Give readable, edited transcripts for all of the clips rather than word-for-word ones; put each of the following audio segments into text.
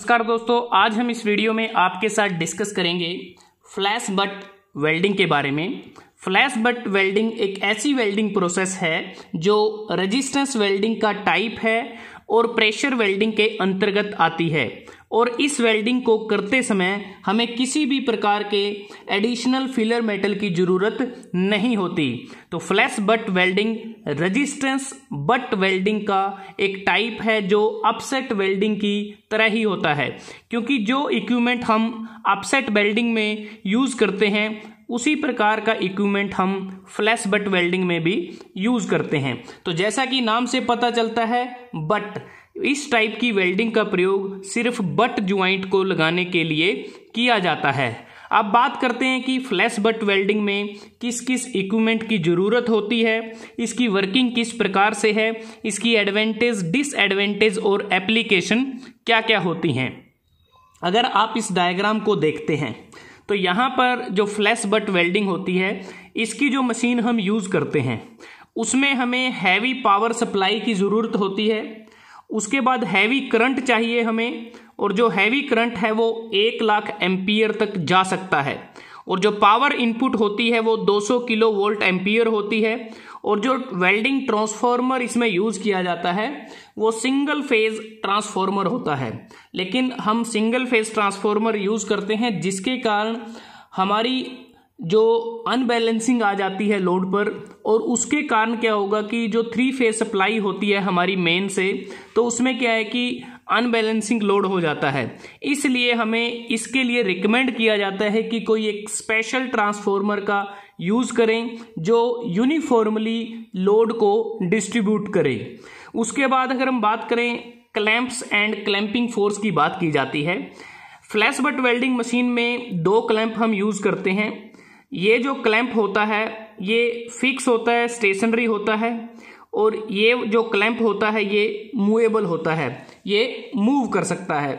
नमस्कार दोस्तों, आज हम इस वीडियो में आपके साथ डिस्कस करेंगे फ्लैश बट वेल्डिंग के बारे में। फ्लैश बट वेल्डिंग एक ऐसी वेल्डिंग प्रोसेस है जो रेजिस्टेंस वेल्डिंग का टाइप है और प्रेशर वेल्डिंग के अंतर्गत आती है, और इस वेल्डिंग को करते समय हमें किसी भी प्रकार के एडिशनल फिलर मेटल की ज़रूरत नहीं होती। तो flash butt welding resistance butt welding का एक टाइप है जो अपसेट वेल्डिंग की तरह ही होता है, क्योंकि जो इक्विपमेंट हम अपसेट वेल्डिंग में यूज़ करते हैं उसी प्रकार का इक्विपमेंट हम फ्लैश बट वेल्डिंग में भी यूज़ करते हैं। तो जैसा कि नाम से पता चलता है, बट इस टाइप की वेल्डिंग का प्रयोग सिर्फ बट ज्वाइंट को लगाने के लिए किया जाता है। अब बात करते हैं कि फ्लैश बट वेल्डिंग में किस किस इक्विपमेंट की ज़रूरत होती है, इसकी वर्किंग किस प्रकार से है, इसकी एडवांटेज, डिसएडवांटेज और एप्लीकेशन क्या क्या होती हैं। अगर आप इस डायग्राम को देखते हैं तो यहाँ पर जो फ्लैश बट वेल्डिंग होती है, इसकी जो मशीन हम यूज़ करते हैं उसमें हमें हैवी पावर सप्लाई की ज़रूरत होती है। उसके बाद हैवी करंट चाहिए हमें, और जो हैवी करंट है वो 1,00,000 एम्पियर तक जा सकता है, और जो पावर इनपुट होती है वो 200 किलो वोल्ट एम्पियर होती है। और जो वेल्डिंग ट्रांसफार्मर इसमें यूज़ किया जाता है वो सिंगल फेज ट्रांसफार्मर होता है, लेकिन हम सिंगल फेज ट्रांसफार्मर यूज़ करते हैं जिसके कारण हमारी जो अनबैलेंसिंग आ जाती है लोड पर, और उसके कारण क्या होगा कि जो 3 फेज सप्लाई होती है हमारी मेन से, तो उसमें क्या है कि अनबैलेंसिंग लोड हो जाता है। इसलिए हमें इसके लिए रिकमेंड किया जाता है कि कोई एक स्पेशल ट्रांसफार्मर का यूज़ करें जो यूनिफॉर्मली लोड को डिस्ट्रीब्यूट करे। उसके बाद अगर हम बात करें क्लैंप्स एंड क्लैंपिंग फोर्स की बात की जाती है। फ्लैश बट वेल्डिंग मशीन में 2 क्लैंप हम यूज़ करते हैं। ये जो क्लैंप होता है ये फिक्स होता है, स्टेशनरी होता है, और ये जो क्लैंप होता है ये मूवेबल होता है, ये मूव कर सकता है।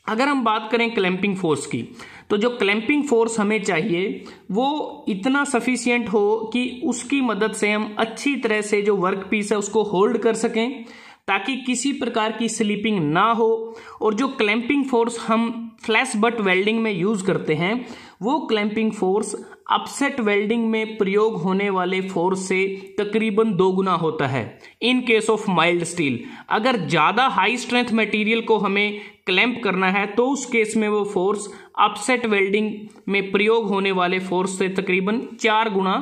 अगर हम बात करें क्लैंपिंग फोर्स की, तो जो क्लैंपिंग फोर्स हमें चाहिए वो इतना सफिशिएंट हो कि उसकी मदद से हम अच्छी तरह से जो वर्क पीस है उसको होल्ड कर सकें, ताकि किसी प्रकार की स्लिपिंग ना हो। और जो क्लैंपिंग फोर्स हम फ्लैश बट वेल्डिंग में यूज़ करते हैं वो क्लैंपिंग फोर्स अपसेट वेल्डिंग में प्रयोग होने वाले फोर्स से तकरीबन 2 गुना होता है in case of mild steel. अगर ज़्यादा हाई स्ट्रेंथ मटेरियल को हमें क्लैंप करना है तो उस केस में वो फोर्स अपसेट वेल्डिंग में प्रयोग होने वाले फोर्स से तकरीबन 4 गुना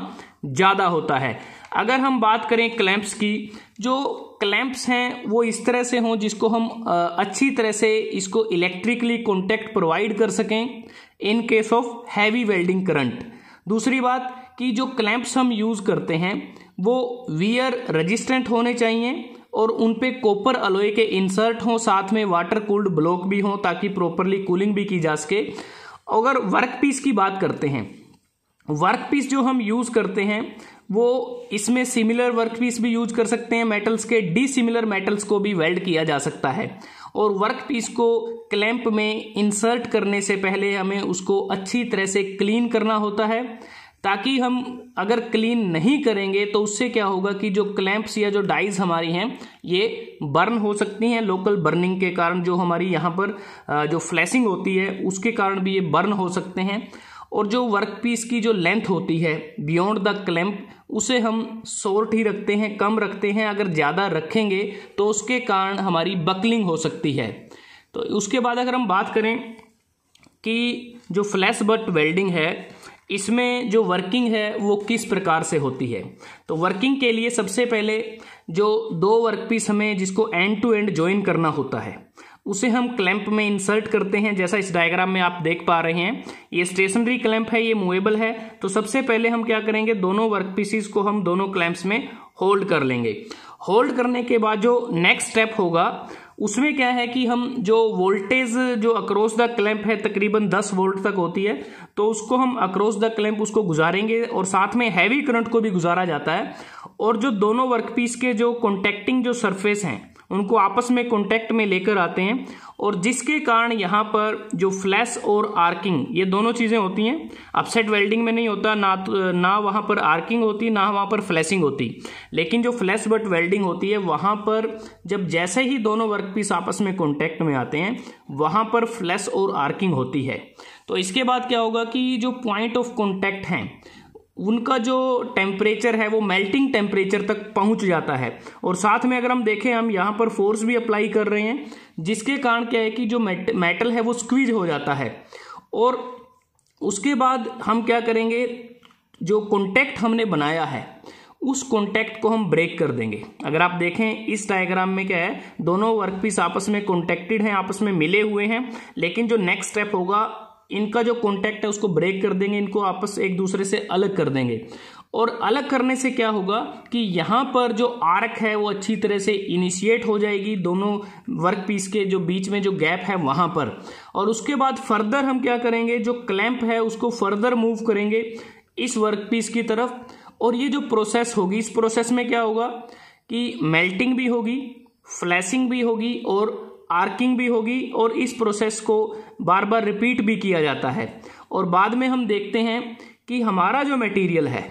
ज़्यादा होता है। अगर हम बात करें क्लैंप्स की, जो क्लैंप्स हैं वो इस तरह से हों जिसको हम अच्छी तरह से इसको इलेक्ट्रिकली कॉन्टैक्ट प्रोवाइड कर सकें in case of heavy welding current. दूसरी बात कि जो क्लैंप्स हम यूज़ करते हैं वो वियर रेजिस्टेंट होने चाहिए, और उन पे कॉपर अलॉय के इंसर्ट हों, साथ में वाटर कूल्ड ब्लॉक भी हों ताकि प्रॉपरली कूलिंग भी की जा सके। अगर वर्क पीस की बात करते हैं, वर्क पीस जो हम यूज़ करते हैं वो इसमें सिमिलर वर्क पीस भी यूज कर सकते हैं मेटल्स के, डिसिमिलर मेटल्स को भी वेल्ड किया जा सकता है। और वर्क पीस को क्लैंप में इंसर्ट करने से पहले हमें उसको अच्छी तरह से क्लीन करना होता है, ताकि हम अगर क्लीन नहीं करेंगे तो उससे क्या होगा कि जो क्लैंप्स या जो डाइज हमारी हैं ये बर्न हो सकती हैं। लोकल बर्निंग के कारण जो हमारी यहाँ पर जो फ्लैशिंग होती है उसके कारण भी ये बर्न हो सकते हैं। और जो वर्क पीस की जो लेंथ होती है बियॉन्ड द क्लैंप, उसे हम शॉर्ट ही रखते हैं, कम रखते हैं। अगर ज़्यादा रखेंगे तो उसके कारण हमारी बकलिंग हो सकती है। तो उसके बाद अगर हम बात करें कि जो फ्लैश बट वेल्डिंग है इसमें जो वर्किंग है वो किस प्रकार से होती है, तो वर्किंग के लिए सबसे पहले जो 2 वर्क पीस हमें जिसको एंड टू एंड ज्वाइन करना होता है उसे हम क्लैंप में इंसर्ट करते हैं। जैसा इस डायग्राम में आप देख पा रहे हैं ये स्टेशनरी क्लैंप है, ये मूवेबल है। तो सबसे पहले हम क्या करेंगे, दोनों वर्क पीसीस को हम दोनों क्लैंप्स में होल्ड कर लेंगे। होल्ड करने के बाद जो नेक्स्ट स्टेप होगा उसमें क्या है कि हम जो वोल्टेज जो अक्रॉस द क्लैंप है तकरीबन 10 वोल्ट तक होती है, तो उसको हम अक्रॉस द क्लैंप उसको गुजारेंगे, और साथ में हैवी करंट को भी गुजारा जाता है। और जो दोनों वर्क पीस के जो कॉन्टैक्टिंग जो सरफेस हैं उनको आपस में कॉन्टैक्ट में लेकर आते हैं, और जिसके कारण यहाँ पर जो फ्लैश और आर्किंग ये दोनों चीज़ें होती हैं। अपसेट वेल्डिंग में नहीं होता, ना वहाँ पर आर्किंग होती, ना वहाँ पर फ्लैशिंग होती। लेकिन जो फ्लैश बट वेल्डिंग होती है वहाँ पर जब जैसे ही दोनों वर्कपीस आपस में कॉन्टैक्ट में आते हैं वहाँ पर फ्लैश और आर्किंग होती है। तो इसके बाद क्या होगा कि जो पॉइंट ऑफ कॉन्टैक्ट हैं उनका जो टेम्परेचर है वो मेल्टिंग टेम्परेचर तक पहुंच जाता है, और साथ में अगर हम देखें हम यहाँ पर फोर्स भी अप्लाई कर रहे हैं, जिसके कारण क्या है कि जो मेटल है वो स्क्वीज हो जाता है। और उसके बाद हम क्या करेंगे, जो कॉन्टैक्ट हमने बनाया है उस कॉन्टैक्ट को हम ब्रेक कर देंगे। अगर आप देखें इस डायग्राम में क्या है, दोनों वर्कपीस आपस में कॉन्टैक्टेड हैं, आपस में मिले हुए हैं, लेकिन जो नेक्स्ट स्टेप होगा इनका जो कॉन्टैक्ट है उसको ब्रेक कर देंगे, इनको आपस एक दूसरे से अलग कर देंगे। और अलग करने से क्या होगा कि यहाँ पर जो आर्क है वो अच्छी तरह से इनिशिएट हो जाएगी दोनों वर्कपीस के जो बीच में जो गैप है वहाँ पर। और उसके बाद फर्दर हम क्या करेंगे, जो क्लैंप है उसको फर्दर मूव करेंगे इस वर्कपीस की तरफ, और ये जो प्रोसेस होगी इस प्रोसेस में क्या होगा कि मेल्टिंग भी होगी, फ्लैशिंग भी होगी और आर्किंग भी होगी, और इस प्रोसेस को बार बार रिपीट भी किया जाता है। और बाद में हम देखते हैं कि हमारा जो मटेरियल है,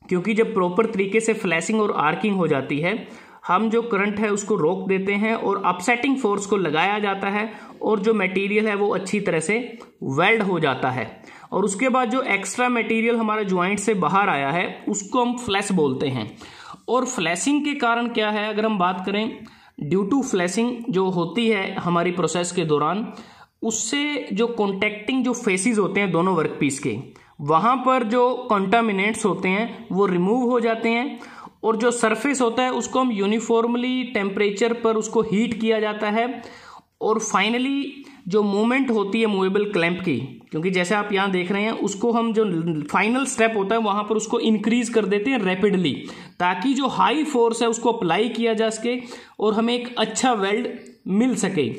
क्योंकि जब प्रॉपर तरीके से फ्लैशिंग और आर्किंग हो जाती है हम जो करंट है उसको रोक देते हैं और अपसेटिंग फोर्स को लगाया जाता है, और जो मटेरियल है वो अच्छी तरह से वेल्ड हो जाता है। और उसके बाद जो एक्स्ट्रा मटेरियल हमारा ज्वाइंट से बाहर आया है उसको हम फ्लैश बोलते हैं। और फ्लैशिंग के कारण क्या है, अगर हम बात करें, ड्यू टू फ्लैशिंग जो होती है हमारी प्रोसेस के दौरान, उससे जो कॉन्टैक्टिंग जो फेसेस होते हैं दोनों वर्कपीस के, वहाँ पर जो कॉन्टामिनेंट्स होते हैं वो रिमूव हो जाते हैं, और जो सरफेस होता है उसको हम यूनिफॉर्मली टेम्परेचर पर उसको हीट किया जाता है। और फाइनली जो मूवमेंट होती है मूवेबल क्लैंप की, क्योंकि जैसे आप यहाँ देख रहे हैं उसको हम जो फाइनल स्टेप होता है वहाँ पर उसको इंक्रीज कर देते हैं रैपिडली, ताकि जो हाई फोर्स है उसको अप्लाई किया जा सके और हमें एक अच्छा वेल्ड मिल सके।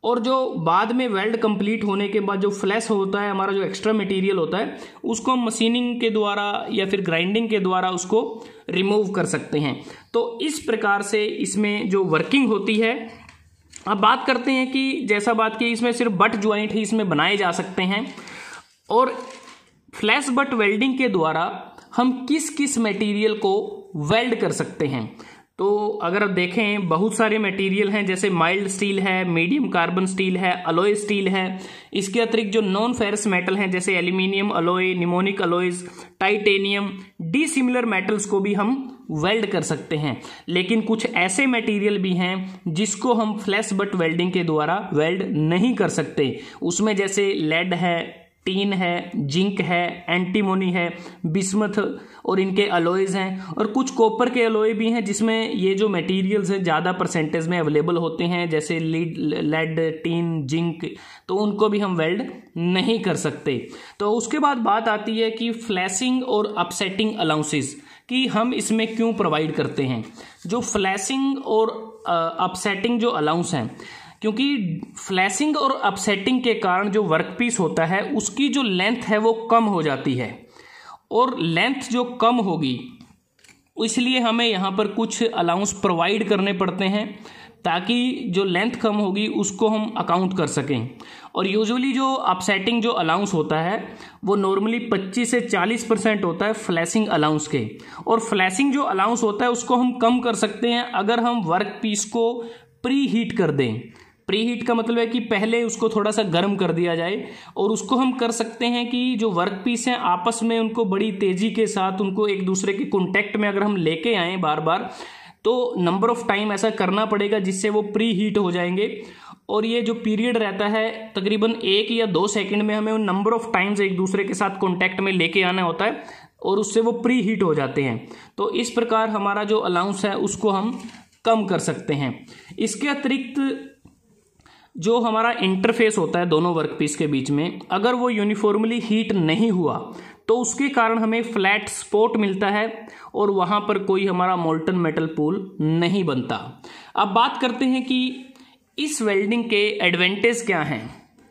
और जो बाद में वेल्ड कंप्लीट होने के बाद जो फ्लैश होता है, हमारा जो एक्स्ट्रा मटेरियल होता है, उसको हम मशीनिंग के द्वारा या फिर ग्राइंडिंग के द्वारा उसको रिमूव कर सकते हैं। तो इस प्रकार से इसमें जो वर्किंग होती है। अब बात करते हैं कि जैसा बात की इसमें सिर्फ बट ज्वाइंट ही इसमें बनाए जा सकते हैं, और फ्लैश बट वेल्डिंग के द्वारा हम किस किस मटेरियल को वेल्ड कर सकते हैं। तो अगर आप देखें बहुत सारे मटेरियल हैं, जैसे माइल्ड स्टील है, मीडियम कार्बन स्टील है, अलॉय स्टील है। इसके अतिरिक्त जो नॉन फेरस मेटल हैं जैसे aluminium alloy, mnemonic alloys, titanium, dissimilar metals को भी हम वेल्ड कर सकते हैं। लेकिन कुछ ऐसे मटेरियल भी हैं जिसको हम फ्लैश बट वेल्डिंग के द्वारा वेल्ड नहीं कर सकते। उसमें जैसे लेड है, टीन है, जिंक है, एंटीमोनी है, बिस्मथ और इनके अलॉयज हैं, और कुछ कॉपर के अलॉय भी हैं जिसमें ये जो मटेरियल्स हैं ज़्यादा परसेंटेज में अवेलेबल होते हैं, जैसे लेड, टीन, जिंक, तो उनको भी हम वेल्ड नहीं कर सकते। तो उसके बाद बात आती है कि फ्लैशिंग और अपसेटिंग अलाउंसेस कि हम इसमें क्यों प्रोवाइड करते हैं। जो फ्लैशिंग और अपसेटिंग जो अलाउंस हैं, क्योंकि फ्लैशिंग और अपसेटिंग के कारण जो वर्कपीस होता है उसकी जो लेंथ है वो कम हो जाती है, और लेंथ जो कम होगी इसलिए हमें यहाँ पर कुछ अलाउंस प्रोवाइड करने पड़ते हैं, ताकि जो लेंथ कम होगी उसको हम अकाउंट कर सकें। और यूजुअली जो अपसेटिंग जो अलाउंस होता है वो नॉर्मली 25 से 40% होता है फ्लैशिंग अलाउंस के, और फ्लैशिंग जो अलाउंस होता है उसको हम कम कर सकते हैं अगर हम वर्कपीस को प्री हीट कर दें। प्री हीट का मतलब है कि पहले उसको थोड़ा सा गर्म कर दिया जाए, और उसको हम कर सकते हैं कि जो वर्कपीस हैं आपस में उनको बड़ी तेज़ी के साथ उनको एक दूसरे के कॉन्टैक्ट में अगर हम लेके आएँ बार बार, तो नंबर ऑफ टाइम ऐसा करना पड़ेगा जिससे वो प्री हीट हो जाएंगे। और ये जो पीरियड रहता है तकरीबन 1 या 2 सेकंड में हमें उन नंबर ऑफ टाइम्स एक दूसरे के साथ कॉन्टैक्ट में लेके आना होता है, और उससे वो प्री हीट हो जाते हैं। तो इस प्रकार हमारा जो अलाउंस है उसको हम कम कर सकते हैं। इसके अतिरिक्त जो हमारा इंटरफेस होता है दोनों वर्कपीस के बीच में, अगर वो यूनिफॉर्मली हीट नहीं हुआ तो उसके कारण हमें फ्लैट स्पॉट मिलता है, और वहाँ पर कोई हमारा मोल्टन मेटल पूल नहीं बनता। अब बात करते हैं कि इस वेल्डिंग के एडवांटेज क्या हैं,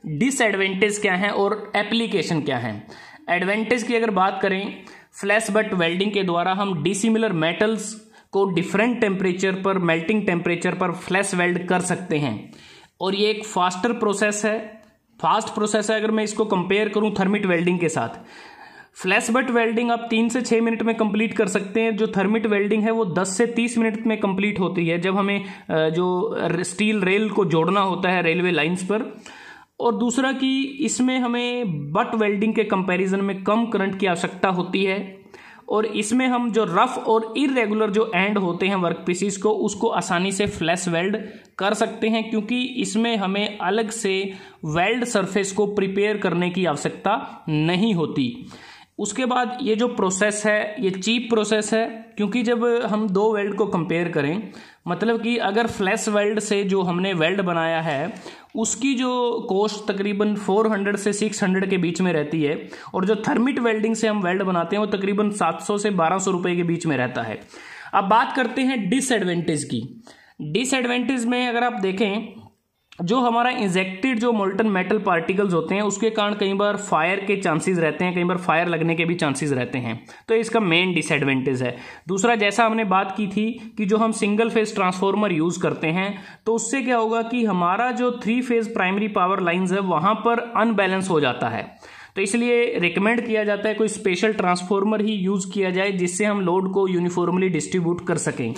डिसएडवांटेज क्या हैं और एप्लीकेशन क्या है। एडवांटेज की अगर बात करें, फ्लैश बट वेल्डिंग के द्वारा हम डिसिमिलर मेटल्स को डिफरेंट टेम्परेचर पर, मेल्टिंग टेम्परेचर पर फ्लैश वेल्ड कर सकते हैं। और ये एक फास्टर प्रोसेस है, फास्ट प्रोसेस है। अगर मैं इसको कंपेयर करूं थर्मिट वेल्डिंग के साथ, फ्लैश बट वेल्डिंग आप 3 से 6 मिनट में कंप्लीट कर सकते हैं। जो थर्मिट वेल्डिंग है वो 10 से 30 मिनट में कंप्लीट होती है, जब हमें जो स्टील रेल को जोड़ना होता है रेलवे लाइंस पर। और दूसरा कि इसमें हमें बट वेल्डिंग के कंपैरिजन में कम करंट की आवश्यकता होती है, और इसमें हम जो रफ और इरेगुलर जो एंड होते हैं वर्क पीसीस को, उसको आसानी से फ्लैश वेल्ड कर सकते हैं, क्योंकि इसमें हमें अलग से वेल्ड सरफेस को प्रिपेयर करने की आवश्यकता नहीं होती। उसके बाद ये जो प्रोसेस है ये चीप प्रोसेस है, क्योंकि जब हम दो वेल्ड को कंपेयर करें, मतलब कि अगर फ्लैश वेल्ड से जो हमने वेल्ड बनाया है उसकी जो कॉस्ट तकरीबन 400 से 600 के बीच में रहती है, और जो थर्मिट वेल्डिंग से हम वेल्ड बनाते हैं वो तकरीबन 700 से 1200 रुपए के बीच में रहता है। अब बात करते हैं डिसएडवांटेज की। डिसएडवांटेज में अगर आप देखें, जो हमारा इंजेक्टेड जो मोल्टन मेटल पार्टिकल्स होते हैं उसके कारण कई बार फायर के चांसेस रहते हैं, कई बार फायर लगने के भी चांसेस रहते हैं, तो इसका मेन डिसएडवांटेज है। दूसरा, जैसा हमने बात की थी कि जो हम सिंगल फेज ट्रांसफार्मर यूज करते हैं तो उससे क्या होगा कि हमारा जो 3 फेज प्राइमरी पावर लाइंस है वहां पर अनबैलेंस हो जाता है, तो इसलिए रिकमेंड किया जाता है कोई स्पेशल ट्रांसफार्मर ही यूज किया जाए जिससे हम लोड को यूनिफॉर्मली डिस्ट्रीब्यूट कर सकें।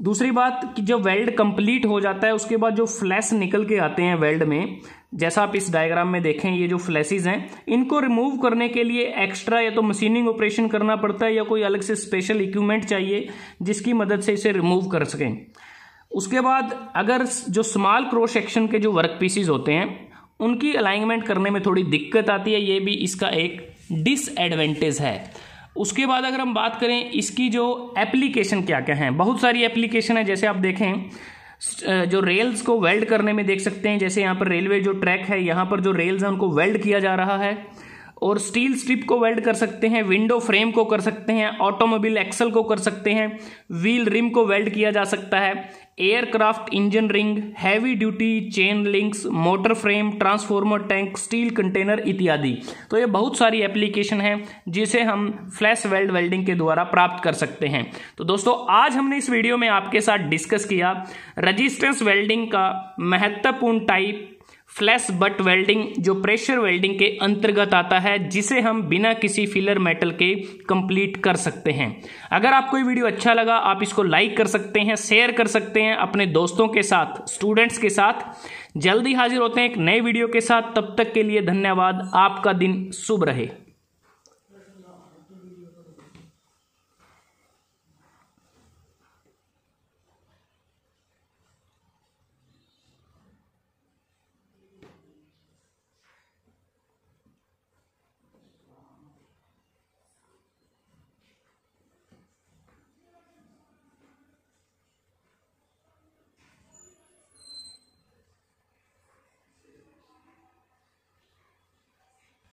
दूसरी बात कि जब वेल्ड कंप्लीट हो जाता है उसके बाद जो फ्लैश निकल के आते हैं वेल्ड में, जैसा आप इस डायग्राम में देखें, ये जो फ्लैशेस हैं इनको रिमूव करने के लिए एक्स्ट्रा या तो मशीनिंग ऑपरेशन करना पड़ता है या कोई अलग से स्पेशल इक्विपमेंट चाहिए जिसकी मदद से इसे रिमूव कर सकें। उसके बाद अगर जो स्मॉल क्रॉस सेक्शन के जो वर्क पीसेस होते हैं उनकी अलाइनमेंट करने में थोड़ी दिक्कत आती है, ये भी इसका एक डिसएडवांटेज है। उसके बाद अगर हम बात करें इसकी जो एप्लीकेशन क्या क्या हैं, बहुत सारी एप्लीकेशन है। जैसे आप देखें जो रेल्स को वेल्ड करने में देख सकते हैं, जैसे यहाँ पर रेलवे जो ट्रैक है यहाँ पर जो रेल्स हैं उनको वेल्ड किया जा रहा है, और स्टील स्ट्रिप को वेल्ड कर सकते हैं, विंडो फ्रेम को कर सकते हैं, ऑटोमोबाइल एक्सल को कर सकते हैं, व्हील रिम को वेल्ड किया जा सकता है, aircraft engine ring, heavy duty chain links, motor frame, transformer tank, steel container इत्यादि। तो ये बहुत सारी एप्लीकेशन है जिसे हम फ्लैश वेल्ड वेल्डिंग के द्वारा प्राप्त कर सकते हैं। तो दोस्तों आज हमने इस वीडियो में आपके साथ डिस्कस किया रेजिस्टेंस वेल्डिंग का महत्वपूर्ण टाइप फ्लैश बट वेल्डिंग, जो प्रेशर वेल्डिंग के अंतर्गत आता है, जिसे हम बिना किसी फिलर मेटल के कंप्लीट कर सकते हैं। अगर आपको ये वीडियो अच्छा लगा आप इसको लाइक कर सकते हैं, शेयर कर सकते हैं अपने दोस्तों के साथ, स्टूडेंट्स के साथ। जल्दी हाजिर होते हैं एक नए वीडियो के साथ, तब तक के लिए धन्यवाद। आपका दिन शुभ रहे।